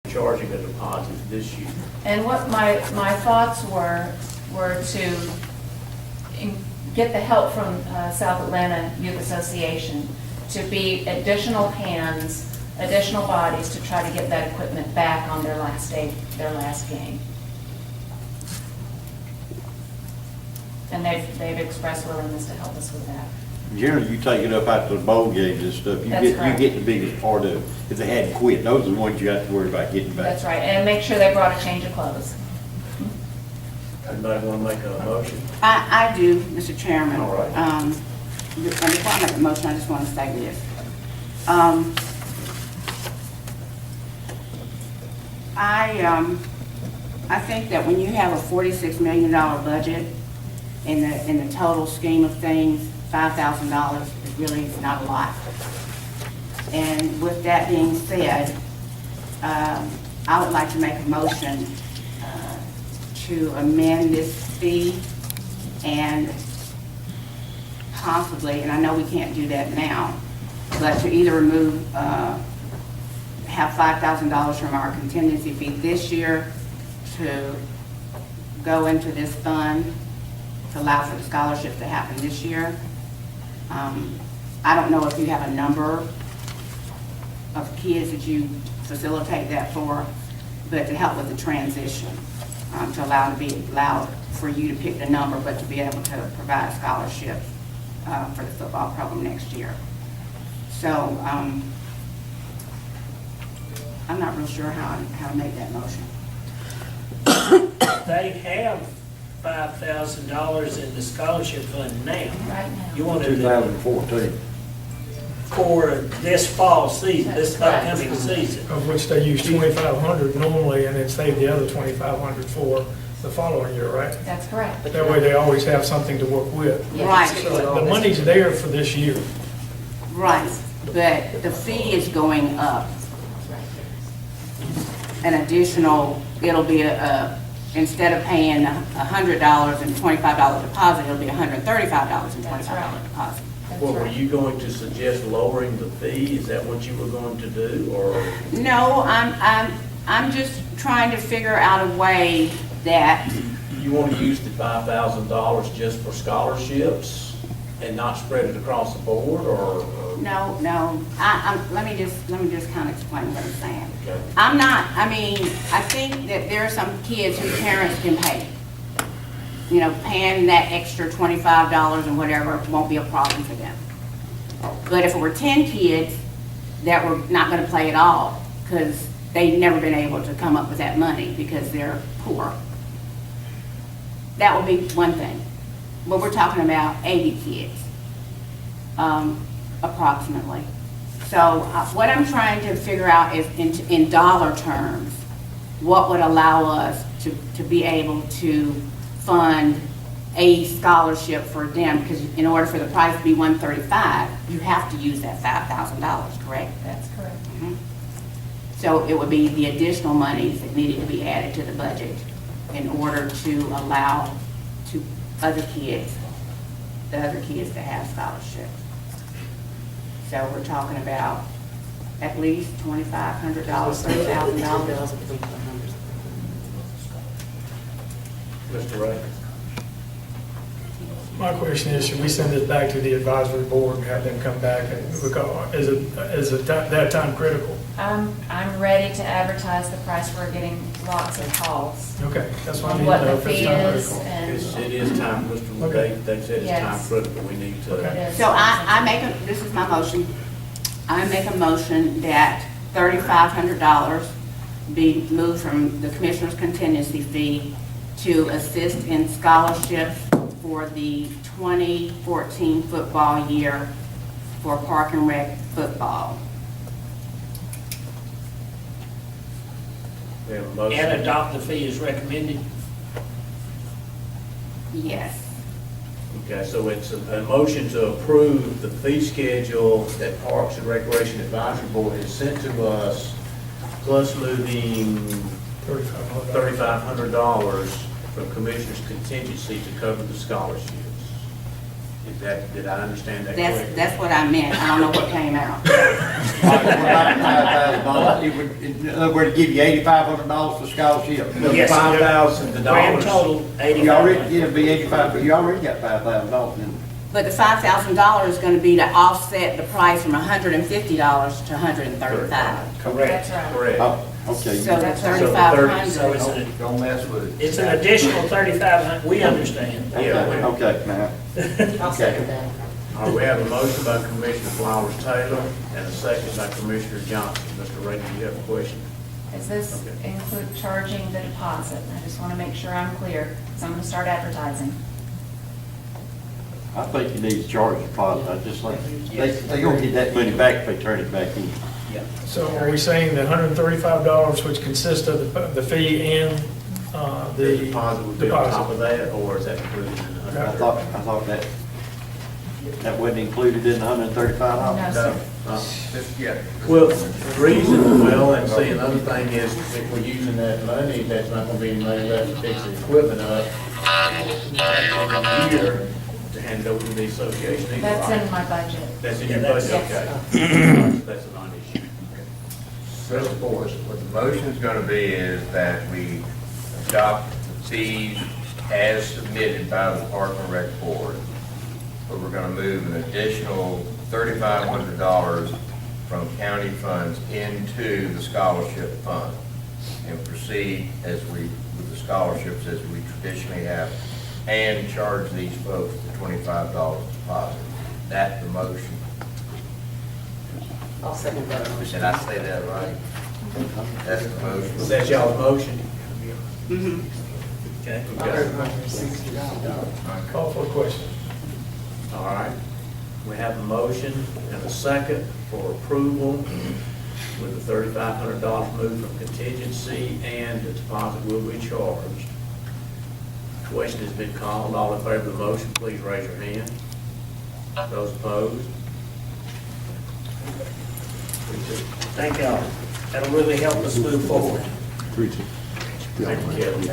charging a deposit this year. And what my thoughts were to get the help from South Atlanta Youth Association to be additional hands, additional bodies to try to get that equipment back on their last day, their last game. And they've expressed willingness to help us with that. Generally, you take it up out to the bowl games and stuff, you That's get, you correct. get the biggest part of it. If they hadn't quit, those are the ones you have to worry about getting back. That's right, and make sure they brought a change of clothes. Anybody want to make a motion? I do, Mr. Chairman. All right. And before I make the motion, I just want to say this. I think that when you have a $46 million budget, in the total scheme of things, $5,000 is really not a lot. And with that being said, I would like to make a motion to amend this fee and possibly, and I know we can't do that now, but to either remove, have $5,000 from our contingency fee this year to go into this fund to allow for the scholarships to happen this year. I don't know if you have a number of kids that you facilitate that for, but to help with the transition, to allow for you to pick the number, but to be able to provide scholarships for the football program next year. So I'm not real sure how to make that motion. They have $5,000 in the scholarship fund now. Right now. You want to, 2014. for this fall season, this That's correct. upcoming season. Of which they use 2,500 normally and then save the other 2,500 for the following year, right? That's correct. That way they always have something to work with. Yes. Right. So the money's there for this year. Right, but the fee is going up. An additional, it'll be instead of paying $100 and $25 deposit, it'll be $135 and That's $25 right. deposit. That's Well, were right. you you going to suggest lowering the fee? Is that what you were going to do, or? No, I'm just trying to figure out a way that, You want to use the $5,000 just for scholarships and not spread it across the board, or? no, let me just kind of explain what I'm saying. Okay. I think that there are some kids whose parents can pay. You know, paying that extra $25 and whatever won't be a problem for them. But if it were 10 kids that were not gonna play at all, because they've never been able to come up with that money because they're poor, that would be one thing. But we're talking about 80 kids, approximately. So what I'm trying to figure out is in dollar terms, what would allow us to be able to fund a scholarship for them, because in order for the price to be $135, you have to use that $5,000, correct? That's correct. So it would be the additional monies that needed to be added to the budget in order to allow to the other kids to have scholarships. So we're talking about at least $2,500, $3,000. Mr. Ray? My question is, should we send this back to the advisory board and have them come back? And is it that time critical? I'm ready to advertise the price. We're getting lots of calls Okay, that's what I on need what to know the if it's fee time is critical. and It is time, Mr. Okay. They said it's Yes. time critical, we need to. Okay. it is. So this is my motion. I make a motion that $3,500 be moved from the commissioner's contingency fee to assist in scholarships for the 2014 football year for Park and Rec football. We have a motion. And adopt the fee as recommended. Yes. Okay, so it's a motion to approve the fee schedule that Parks and Recreation Advisory Board has sent to us, plus moving $3,500 from Commissioner's contingency to cover the scholarships. Is Did I understand that correctly? That's what I meant. I don't know what came out. $5,000, it would, in other words, give you $8,500 for scholarship. Yes. $5,000. Grand total, You already, 85. it'll be 85, but you already got $5,000 in. But the $5,000 is gonna be to offset the price from $150 to $135. Correct. That's right. Correct. Oh, okay. So the That's right. So 3,500, it's Mess with it. it's an additional 3,500, we understand. Yeah. Okay, now. I'll second that. All right, we have a motion by Commissioner Flowers Taylor and a second by Commissioner Johnson. Mr. Reagan, you have a question? Does this Okay. include charging the deposit? I just want to make sure I'm clear, because I'm going to start advertising. I think you need to charge the deposit. I just like, they gonna get that money back if they turn it back in. So are we saying the $135, which consists of the fee and The the deposit would be on top of that, or is that included in the I 100? thought that wasn't included in the $135. No, sir. Yeah. Well, the reason, well, and see, another thing is, if we're using that money, that's not gonna be any money left to fix the equipment up in a year to hand over to the association either, That's right? in my budget. That's in your Yeah, budget, that's- okay. That's a non-issue. So what the motion's gonna be is that we adopt the fees as submitted by the Park and Rec Board. But we're gonna move an additional $3,500 from county funds into the scholarship fund and proceed as with the scholarships as we traditionally have, and charge these folks the $25 deposit. That's the motion. I'll second that. Did I say that right? That's the motion. Is that y'all's motion? Okay. Okay. Call for a question. All right. We have a motion and a second for approval with the $3,500 moved from contingency and the deposit will be charged. Question has been called. All in favor of the motion, please raise your hand. Those opposed? Thank y'all. That'll really help us move forward. Thank you, Kelly.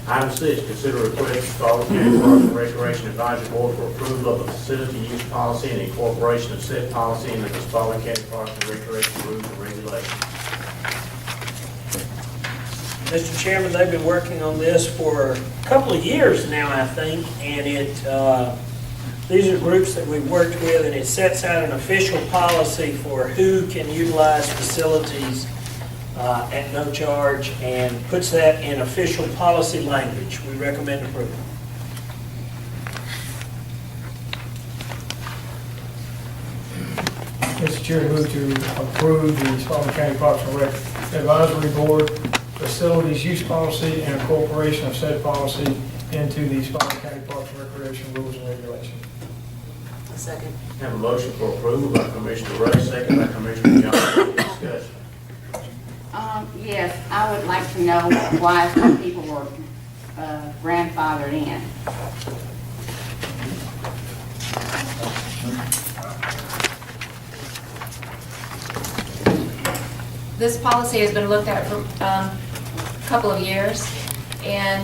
Item 6, consider a request from Spalding County Parks and Recreation Advisory Board for approval of a facility use policy and incorporation of said policy into the Spalding County Parks and Recreation rules and regulations. Mr. Chairman, they've been working on this for a couple of years now, I think, and these are groups that we've worked with, and it sets out an official policy for who can utilize facilities at no charge and puts that in official policy language. We recommend approval. Mr. Chair, move to approve the Spalding County Parks and Rec Advisory Board facilities use policy and incorporation of said policy into the Spalding County Parks and Recreation rules and regulations. I'll second. Have a motion for approval by Commissioner Ray, second by Commissioner Johnson. Any discussion? yes, I would like to know why some people were grandfathered in. This policy has been looked at for a couple of years, and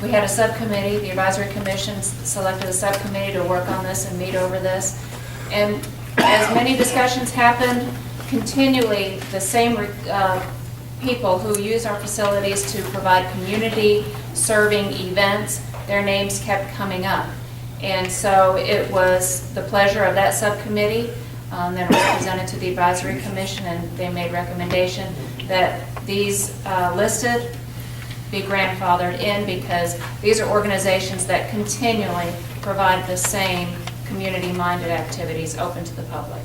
we had a subcommittee, the advisory commission selected a subcommittee to work on this and meet over this. And as many discussions happened, continually, the same people who use our facilities to provide community-serving events, their names kept coming up. And so it was the pleasure of that subcommittee that was presented to the advisory commission, and they made recommendation that these listed be grandfathered in because these are organizations that continually provide the same community-minded activities open to the public.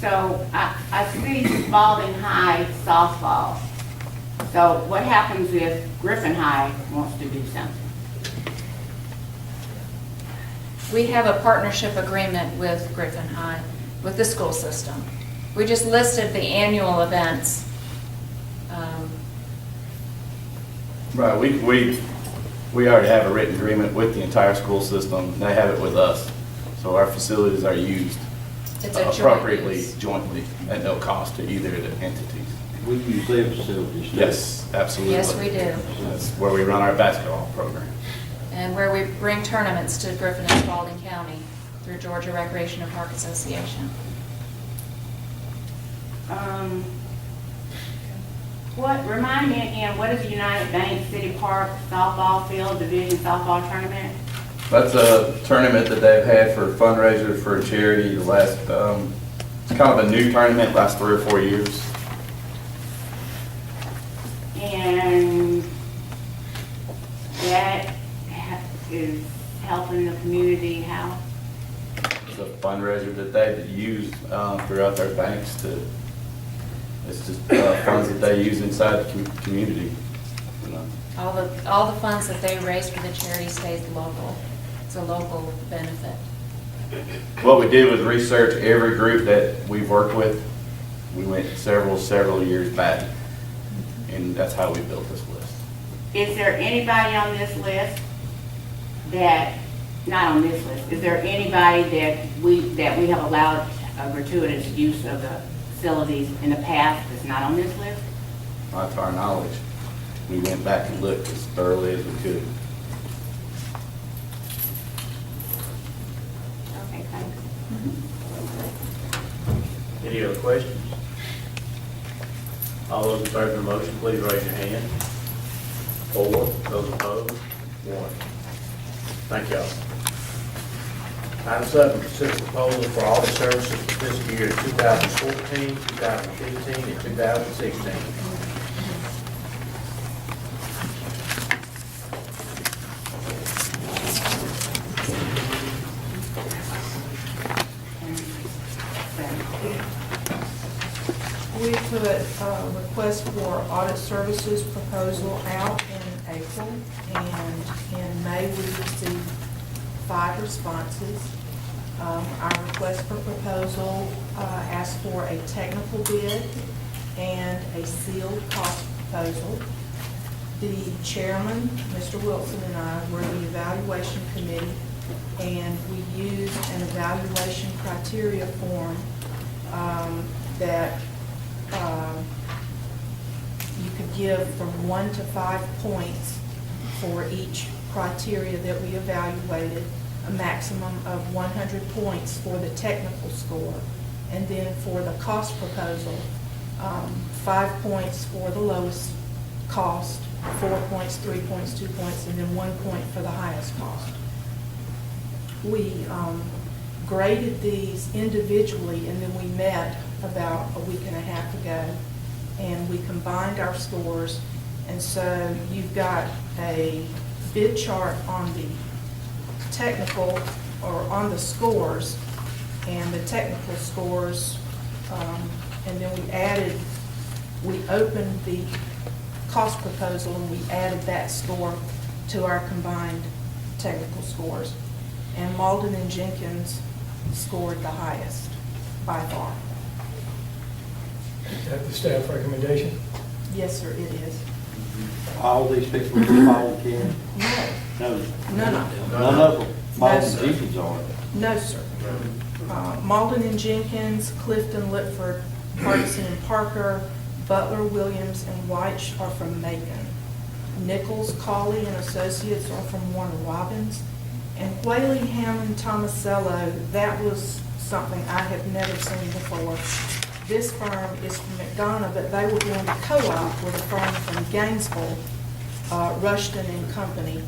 So I see Spalding High softball. So what happens if Griffin High wants to do something? We have a partnership agreement with Griffin High, with the school system. We just listed the annual events. Right, we already have a written agreement with the entire school system. They have it with us. So our facilities are used It's a joint appropriately, use. jointly, at no cost to either of the entities. We use their facilities too. Yes, absolutely. Yes, we do. That's where we run our basketball program. And where we bring tournaments to Griffin and Spalding County through Georgia Recreation and Park Association. Remind me again, what is the United Bank City Park softball field division softball tournament? That's a tournament that they've had for fundraiser for a charity the last, it's kind of a new tournament, last 3 or 4 years. And that is helping the community how? It's a fundraiser that they use throughout their banks to, it's just funds that they use inside the community. You know. All the funds that they raise for the charity stays local. It's a local benefit. What we did was research every group that we've worked with. We went several years back, and that's how we built this list. Is there anybody on this list that, not on this list, is there anybody that we have allowed a gratuitous use of the facilities in the past that's not on this list? Not to our knowledge. We went back and looked as thoroughly as we could. Okay, thanks. Any other questions? All those in favor of the motion, please raise your hand. 4, those opposed, 1. Thank y'all. Item 7, consider proposal for audit services for fiscal year 2014, 2015, and 2016. We put a request for audit services proposal out in April, and in May we received 5 responses. Our request for proposal asked for a technical bid and a sealed cost proposal. The chairman, Mr. Wilson, and I were the evaluation committee, and we used an evaluation criteria form that you could give from 1 to 5 points for each criteria that we evaluated, a maximum of 100 points for the technical score. And then for the cost proposal, 5 points for the lowest cost, 4 points, 3 points, 2 points, and then 1 point for the highest cost. We graded these individually, and then we met about a week and a half ago, and we combined our scores. And so you've got a bid chart on the technical, or on the scores, and the technical scores, and then we opened the cost proposal and we added that score to our combined technical scores. And Malden and Jenkins scored the highest by far. Is that the staff recommendation? Yes, sir, it is. All these people in Spalding County? No, No. no, None of them. Malden sir. Jenkins are. no, sir. Malden and Jenkins, Clifton, Litford, Hardison and Parker, Butler, Williams, and White are from Macon. Nichols, Cawley, and Associates are from Warner Robins. And Whaley, Hammond, Tomasello, that was something I have never seen before. This firm is from McDonough, but they were doing a co-op with a firm from Gainesville, Rushton and Company.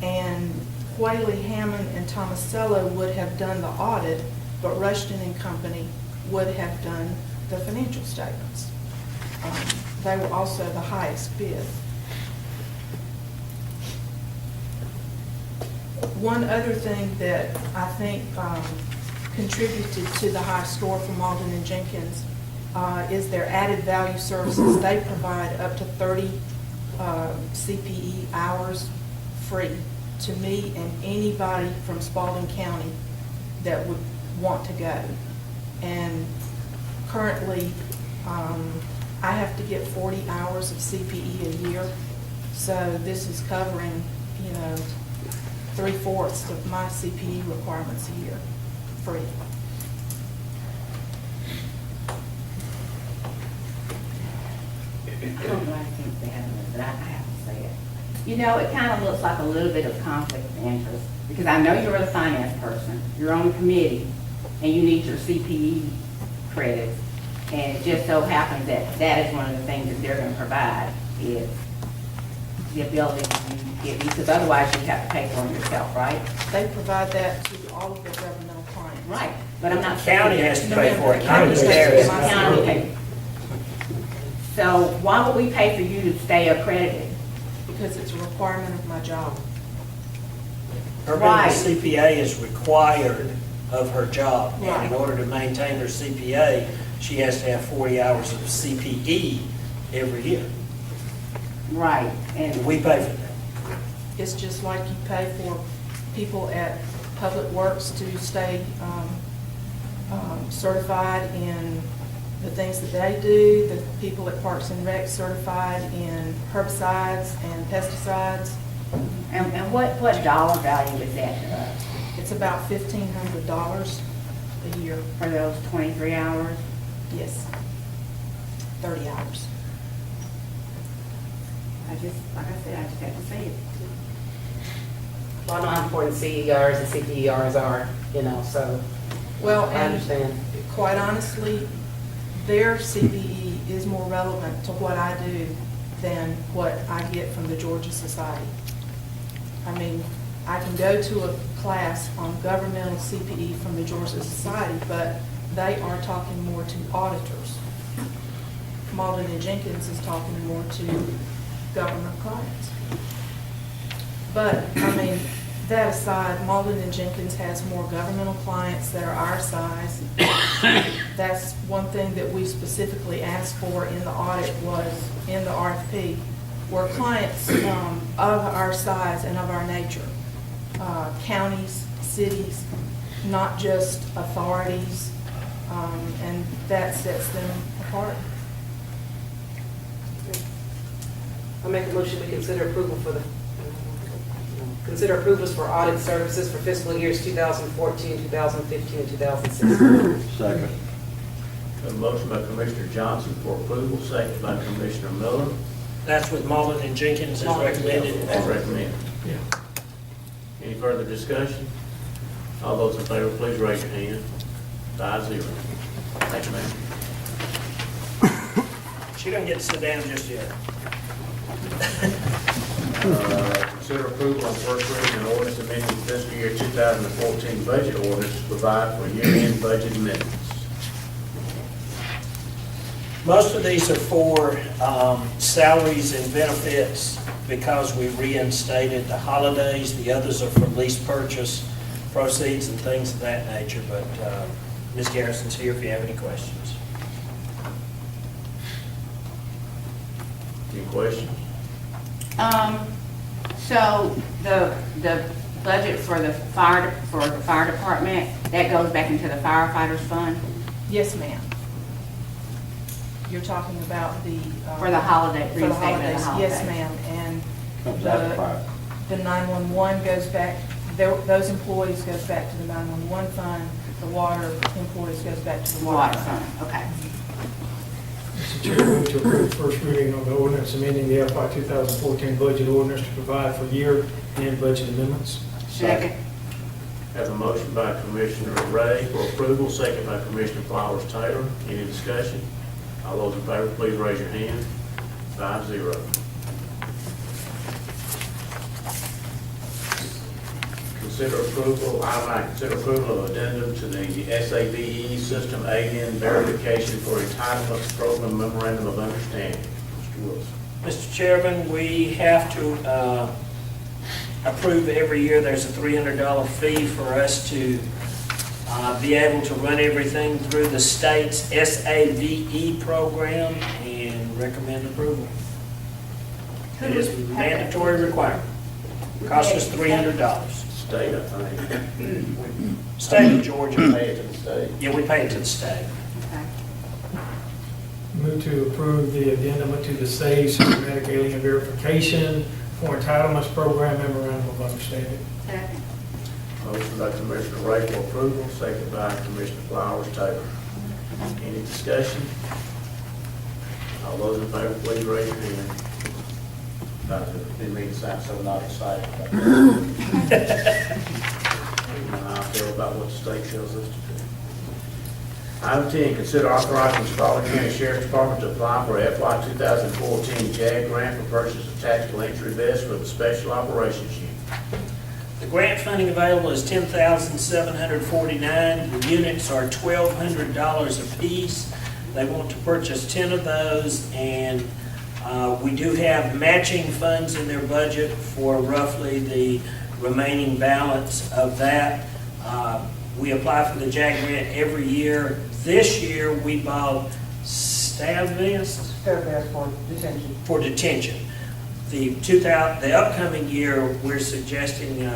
And Whaley, Hammond, and Tomasello would have done the audit, but Rushton and Company would have done the financial statements. They were also the highest bid. One other thing that I think contributed to the high score for Malden and Jenkins is their added value services. They provide up to 30 CPE hours free to me and anybody from Spalding County that would want to go. And currently, I have to get 40 hours of CPE a year, so this is covering, 3/4 of my CPE requirements a year, free. I don't know, I think they have it, but I have to say it. You know, it kind of looks like a little bit of conflict of interest, because I know you're the finance person, you're on the committee, and you need your CPE credits, and it just so happens that that is one of the things that they're gonna provide, is the ability to get these, because otherwise you have to pay for them yourself, right? They provide that to all of their governmental clients. Right, but I'm not. The county has to pay for it, The not county the has to sheriff. pay. County pay. So why would we pay for you to stay accredited? Because it's a requirement of my job. Her being Right. a CPA is required of her job. And Right. in order to maintain her CPA, she has to have 40 hours of CPE every year. Right, And and we pay for that. It's just like you pay for people at Public Works to stay certified in the things that they do, the people at Parks and Rec certified in herbicides and pesticides. and what dollar value is that to us It's about $1,500 a year, for those 23 hours? yes, 30 hours. Like I said, I just have to say it. Well, I know how important CERs and CPERs are, so Well, I and understand. quite honestly, their CPE is more relevant to what I do than what I get from the Georgia Society. I mean, I can go to a class on governmental CPE from the Georgia Society, but they are talking more to auditors. Malden and Jenkins is talking more to government clients. But, I mean, that aside, Malden and Jenkins has more governmental clients that are our size. That's one thing that we specifically asked for in the audit was, in the RFP, were clients of our size and of our nature. Counties, cities, not just authorities, and that sets them apart. I'll make a motion to consider approval for consider approvals for audit services for fiscal years 2014, 2015, and 2016. Second. A motion by Commissioner Johnson for approval, second by Commissioner Miller. That's what Malden and Jenkins has recommended. As recommended. Any further discussion? All those in favor, please raise your hand. 5-0. Thank you, ma'am. She doesn't get to sit down just yet. Consider approval on first reading an ordinance amending fiscal year 2014 budget ordinance to provide for year-end budget amendments. Most of these are for salaries and benefits because we reinstated the holidays. The others are for lease purchase proceeds and things of that nature. But Ms. Garrison's here if you have any questions. Any questions? So the budget for the fire department, that goes back into the firefighters fund Yes, ma'am. You're talking about the... for the holiday, For the reinstatement of holidays, the holidays? yes, ma'am. And Comes out of fire. the 911 goes back, those employees goes back to the 911 fund. The water employees goes back to the water Water fund. fund, okay. Mr. Chair, move to approve first reading on the ordinance amending the FY 2014 budget ordinance to provide for year-end budget amendments. Second. Have a motion by Commissioner Ray for approval, second by Commissioner Flowers Taylor. Any discussion? All those in favor, please raise your hand. 5-0. Consider approval, consider approval of addendum to the SAVE System AN verification for entitlements program memorandum of understanding. Mr. Wilson. Mr. Chairman, we have to approve every year. There's a $300 fee for us to be able to run everything through the state's SAVE program and recommend approval. It is a mandatory requirement. Costs us $300. State, I think. State of Georgia. Pay it to the state. Yeah, we pay it to the state. Okay. Move to approve the addendum to the SAVE Systematic Alien Verification for Entitlements Program Memorandum of Understanding. Second. Motion by Commissioner Ray for approval, second by Commissioner Flowers Taylor. Any discussion? All those in favor, please raise your hand. Didn't mean to sound so not excited. You know how I feel about what the state shows us to do. Item 10, consider authorizing Spalding County Sheriff's Department to apply for FY 2014 JAG grant for purchase of tactical entry vests for the Special Operations Unit. The grant funding available is $10,749. The units are $1,200 apiece. They want to purchase 10 of those, and we do have matching funds in their budget for roughly the remaining balance of that. We apply for the JAG grant every year. This year, we bought staff vests for detention. The upcoming year, we're suggesting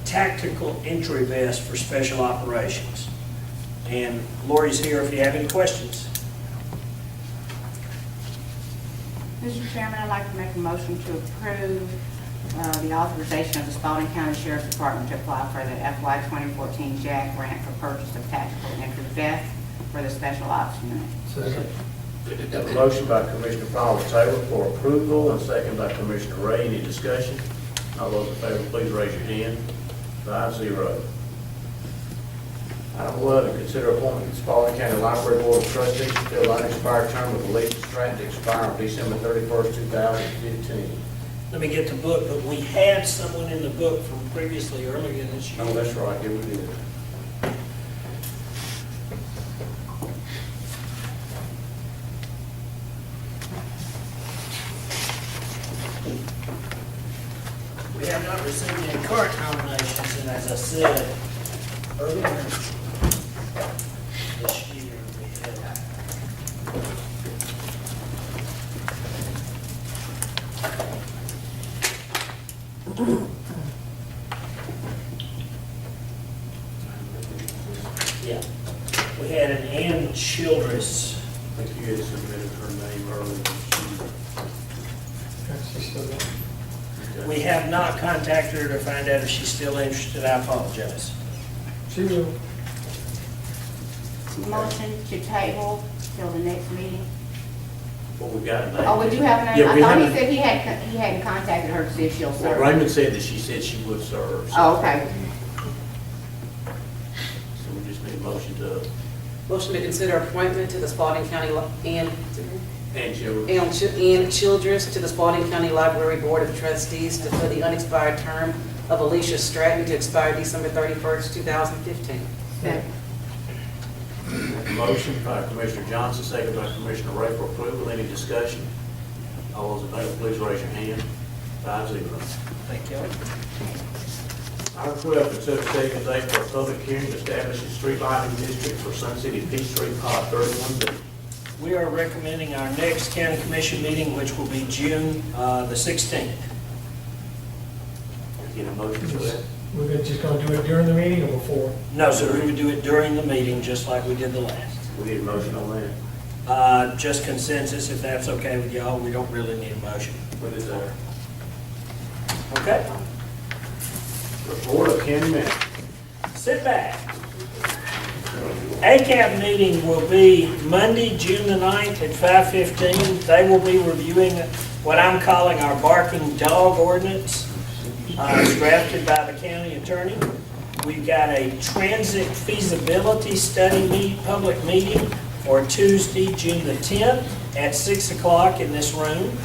tactical entry vests for special operations. And Lori's here if you have any questions. Mr. Chairman, I'd like to make a motion to approve the authorization of the Spalding County Sheriff's Department to apply for the FY 2014 JAG grant for purchase of tactical entry vests for the Special Ops Unit. Second. Have a motion by Commissioner Fowler Taylor for approval, and second by Commissioner Ray. Any discussion? All those in favor, please raise your hand. 5-0. Item 11, consider appointment to Spalding County Library Board of Trustees to fill unexpired term of Alicia Stratton to expire on December 31st, 2015. Let me get the book, but we had someone in the book from previously earlier this year. Oh, that's right, yeah, we did. We have not received any current nominations, and as I said earlier this year, we had yeah, we had an Ann Childress. I think you had submitted her name earlier. She's still there. We have not contacted her to find out if she's still interested. I apologize. She will. Motion to table till the next meeting. Well, we got a name. Oh, we do have a name. Yeah, I we thought he haven't- said he hadn't contacted her to see if she'll Well, serve. Raymond said that she said she would serve. So Oh, okay. so we just need a motion to, Motion to consider appointment to the Spalding County, Ann and Childress to the Spalding County Library Board of Trustees to fill the unexpired term of Alicia Stratton to expire December 31st, 2015. Second. motion by Commissioner Johnson, second by Commissioner Ray for approval. Any discussion? All those in favor, please raise your hand. 5-0. Thank you. Item 12, consider setting a date for a public hearing to establish a street lighting district for Sun City Peachtree Pod 31B. We are recommending our next county commission meeting, which will be June the 16th. Get a motion for that? We're just gonna do it during the meeting or before? No, sir, we would do it during the meeting, just like we did the last. We need a motion on that. Just consensus, if that's okay with y'all. We don't really need a motion. What is that? Okay? Report of county manager. Sit back. ACAB meeting will be Monday, June the 9th at 5:15. They will be reviewing what I'm calling our barking dog ordinance, drafted by the county attorney. We've got a transit feasibility study public meeting for Tuesday, June the 10th at 6 o'clock in this room.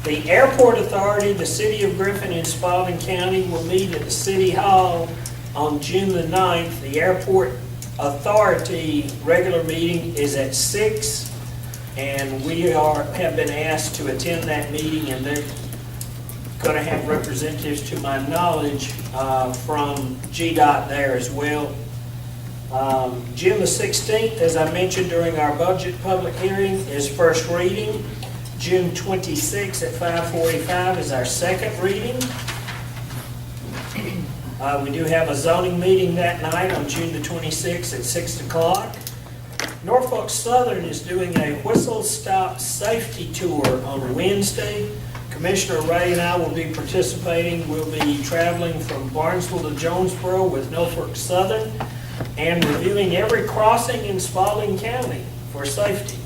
The Airport Authority, the City of Griffin and Spalding County will meet at the City Hall on June the 9th. The Airport Authority regular meeting is at 6, and we have been asked to attend that meeting, and they're going to have representatives, to my knowledge, from GDOT there as well. June the 16th, as I mentioned during our budget public hearing, is first reading. June 26th at 5:45 is our second reading. We do have a zoning meeting that night on June the 26th at 6 o'clock. Norfolk Southern is doing a whistle-stop safety tour on Wednesday. Commissioner Ray and I will be participating. We'll be traveling from Barnesville to Jonesboro with Norfolk Southern and reviewing every crossing in Spalding County for safety.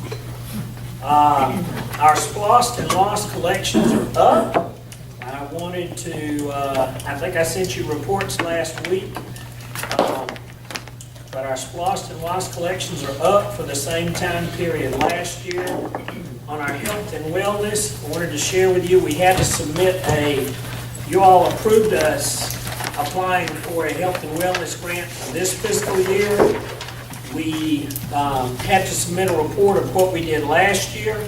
Our splost and lost collections are up. I wanted to, I think I sent you reports last week, but our splost and lost collections are up for the same time period last year. On our health and wellness, I wanted to share with you, we had to submit you all approved us applying for a health and wellness grant for this fiscal year. We had to submit a report of what we did last year.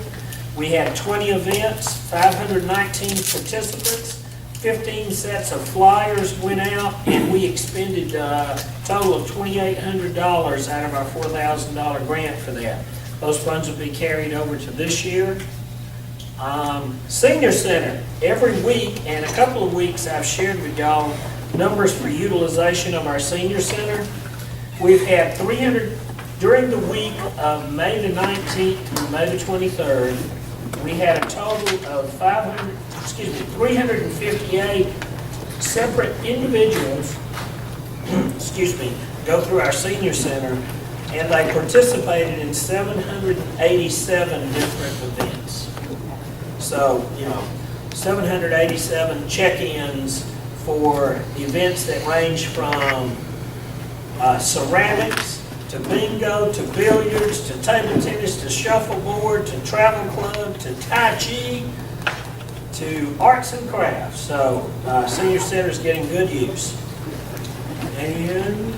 We had 20 events, 519 participants, 15 sets of flyers went out, and we expended a total of $2,800 out of our $4,000 grant for that. Those funds will be carried over to this year. Senior Center, every week and a couple of weeks I've shared with y'all numbers for utilization of our Senior Center. We've had 300, during the week of May the 19th through May the 23rd, we had a total of 358 separate individuals, go through our Senior Center, and they participated in 787 different events. So, 787 check-ins for events that range from ceramics, to bingo, to billiards, to table tennis, to shuffleboard, to travel club, to Tai Chi, to arts and crafts. So Senior Center is getting good use. And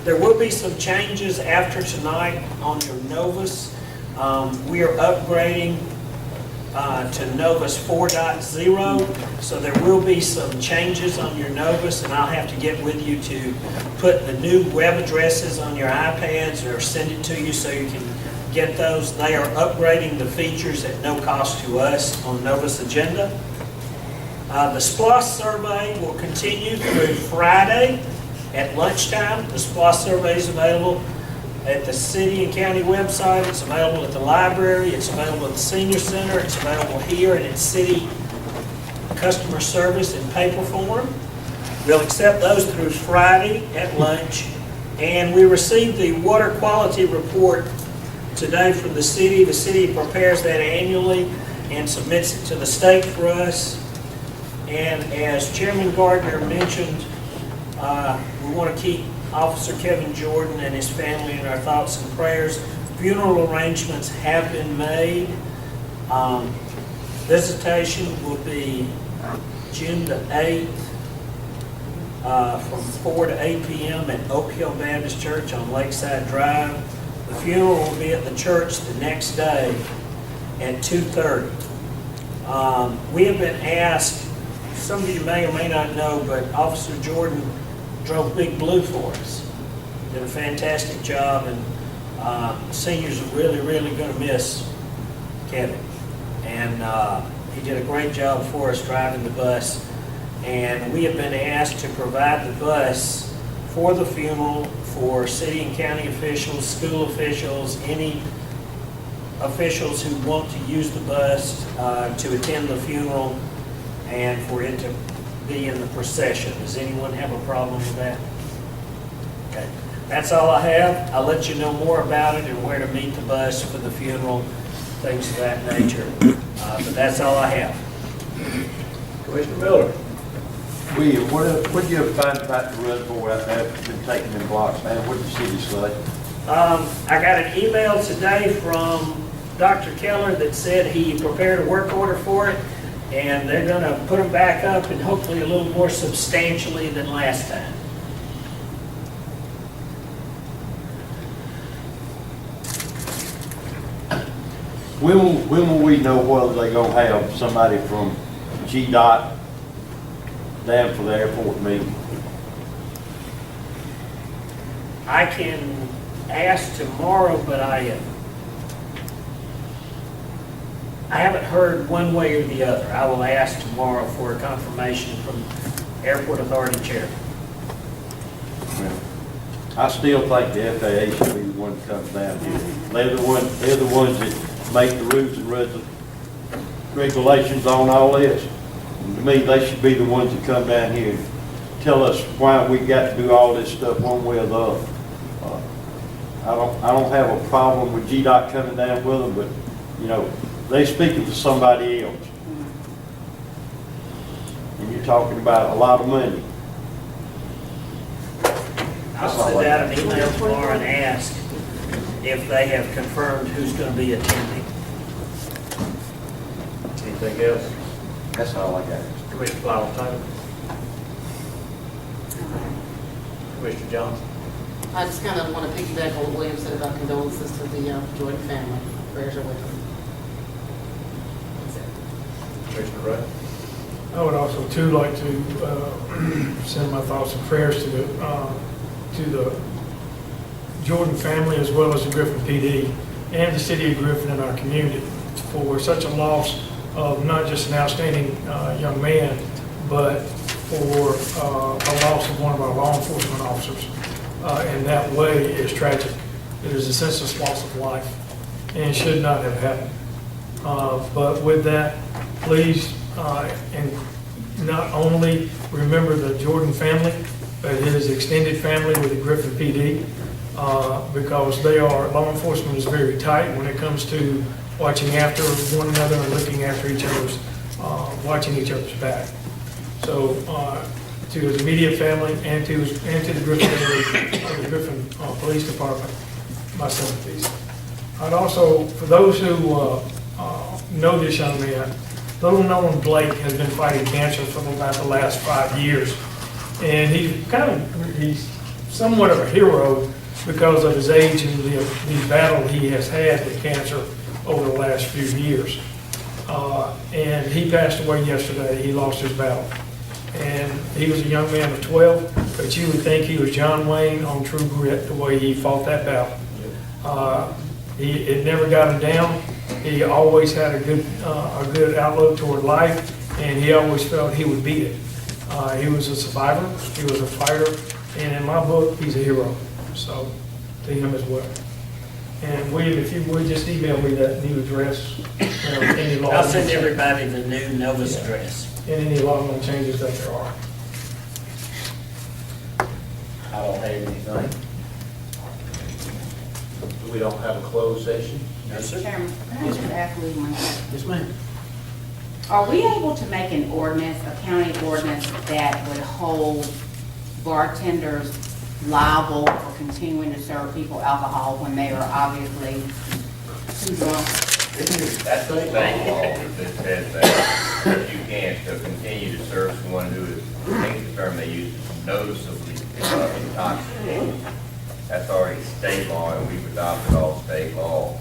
there will be some changes after tonight on your Novus. We are upgrading to Novus 4.0, so there will be some changes on your Novus, and I'll have to get with you to put the new web addresses on your iPads or send it to you so you can get those. They are upgrading the features at no cost to us on Novus Agenda. The SPLOS survey will continue through Friday at lunchtime. The SPLOS survey is available at the city and county website. It's available at the library. It's available at the Senior Center. It's available here and at city customer service in paper form. We'll accept those through Friday at lunch. And we received the water quality report today from the city. The city prepares that annually and submits it to the state for us. And as Chairman Gardner mentioned, we want to keep Officer Kevin Jordan and his family in our thoughts and prayers. Funeral arrangements have been made. Visitation will be June the 8th from 4 to 8 p.m. at Oak Hill Baptist Church on Lakeside Drive. The funeral will be at the church the next day at 2:30. We have been asked, some of you may or may not know, but Officer Jordan drove Big Blue for us. Did a fantastic job, and seniors are really, really going to miss Kevin. And he did a great job for us driving the bus. And we have been asked to provide the bus for the funeral for city and county officials, school officials, any officials who want to use the bus to attend the funeral and for it to be in the procession. Does anyone have a problem with that? Okay. That's all I have. I'll let you know more about it and where to meet the bus for the funeral, things of that nature. But that's all I have. Commissioner Miller. William, what did you find about the reservoir out there that's been taking them blocks down? What did the city say? I got an email today from Dr. Keller that said he prepared a work order for it, and they're going to put them back up and hopefully a little more substantially than last time. When will we know whether they're gonna have somebody from GDOT down for the airport meeting? I can ask tomorrow, but I haven't heard one way or the other. I will ask tomorrow for a confirmation from Airport Authority Chairman. I still think the FAA should be the one that comes down here. They're the ones that make the rules and regulations on all this. And to me, they should be the ones that come down here and tell us why we got to do all this stuff one way or the other. I don't have a problem with GDOT coming down with them, but You know, they speaking to somebody else. And you're talking about a lot of money. I'll send out an email tomorrow and ask if they have confirmed who's going to be attending. Anything else? That's all I got. Commissioner Flowers Taylor? Commissioner Johnson? I just kind of want to piggyback on what William said about condolences to the Jordan family. Prayers are with them. That's it. Commissioner Ray? I would also too like to send my thoughts and prayers to the Jordan family as well as the Griffin PD and the city of Griffin and our community for such a loss of not just an outstanding young man, but for a loss of one of our law enforcement officers. In that way is tragic. It is a senseless loss of life and should not have happened. But with that, please, and not only remember the Jordan family, but his extended family with the Griffin PD, because law enforcement is very tight when it comes to watching after one another and looking after each other's, watching each other's back. So, to his immediate family and to the Griffin Police Department, my sympathies. I'd also, for those who know this young man, little known Blake has been fighting cancer for about the last 5 years. And he's somewhat of a hero because of his age and the battle he has had with cancer over the last few years. And he passed away yesterday. He lost his battle. And he was a young man of 12, but you would think he was John Wayne on True Grit, the way he fought that battle. It never got him down. He always had a good outlook toward life, and he always felt he would beat it. He was a survivor, he was a fighter, and in my book, he's a hero. So, to him as well. And William, if you would just email me that new address, any law. I'll send everybody the new Novus address. And any law changes that there are. I don't have anything. We don't have a closed session? Yes, sir. Chairman, can I just ask William one question? Yes, ma'am. Are we able to make an ordinance, a county ordinance, that would hold bartenders liable for continuing to serve people alcohol when they are obviously too drunk? That's the state law that says that you can't continue to serve someone who is, I think the term they use is noticeably intoxicated. That's already state law, and we've adopted all state law.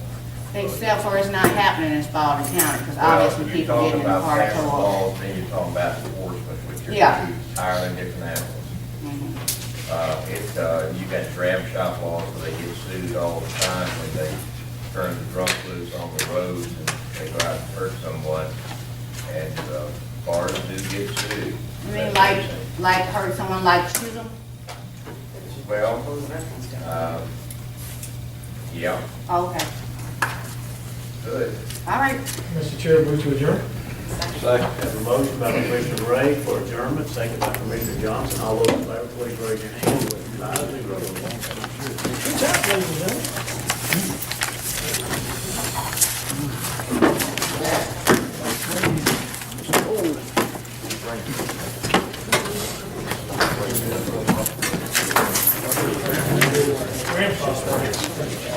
Except for it's not happening in Spalding County, because obviously people get in the car You're to talking about passing tow. laws, then you're talking about enforcement, which are Yeah. two entirely different animals. You got dram shop laws where they get sued all the time when they turn the drunk loose on the roads and they go out and hurt someone, and bars do get sued. I mean, like hurt someone like shoot them? Well, yeah, Oh, okay. good. All right. Mr. Chair, move to adjourn. Have a motion by Commissioner Ray for adjournment, second by Commissioner Johnson. All those in favor, please raise your hand. 5-0. Good job, ladies and gentlemen. Grandfather.